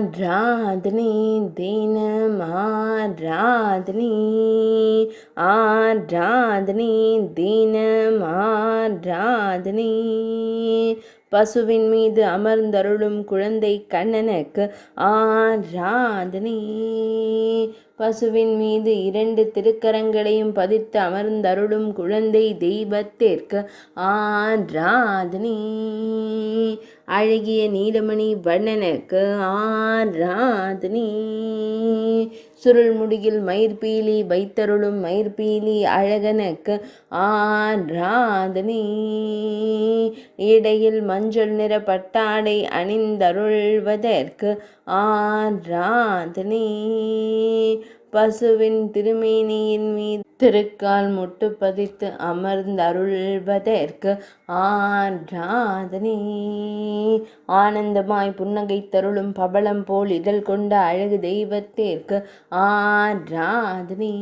ஆராதனை தினம் ஆராதனை ஆராதனை தினம் ஆராதனை பசுவின் மீது அமர்ந்தருளும் குழந்தை கண்ணனுக்கு ஆராதனை பசுவின் மீது 2 திருக்கரங்களையும் பதித்து அமர்ந்தருளும் குழந்தை தெய்வத்திற்கு ஆராதனை அழகிய நீலமணி வண்ணனுக்கு ஆராதனை சுருள்முடியில் மயிர்பீலி வைத்தருளும் மயிர்பீலி அழகனுக்கு ஆராதனை இடையில் மஞ்சள் நிற பட்டாடை அணிந்தருள்வதற்கு ஆராதனை பசுவின் திருமேனியின் மீது திருக்கால் முட்டு பதித்து அமர்ந்தருள்வதற்கு ஆராதனை ஆனந்தமாய் புன்னகை தருளும் பவளம் போல் இதழ் கொண்ட அழகு தெய்வத்திற்கு ஆராதனை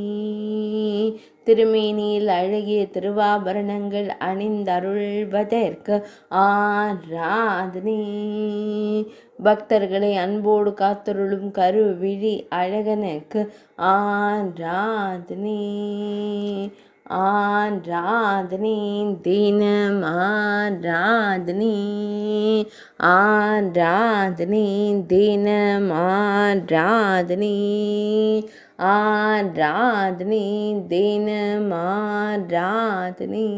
திருமேனியில் அழகிய திருவாபரணங்கள் அணிந்தருள்வதற்கு ஆராதனை பக்தர்களை அன்போடு காத்தருளும் கருவிழி அழகனுக்கு ஆராதனை ஆராதனை தினம் ஆராதனை ஆராதனை தினம் ஆராதனை ஆராதனை தினம் ஆராதனை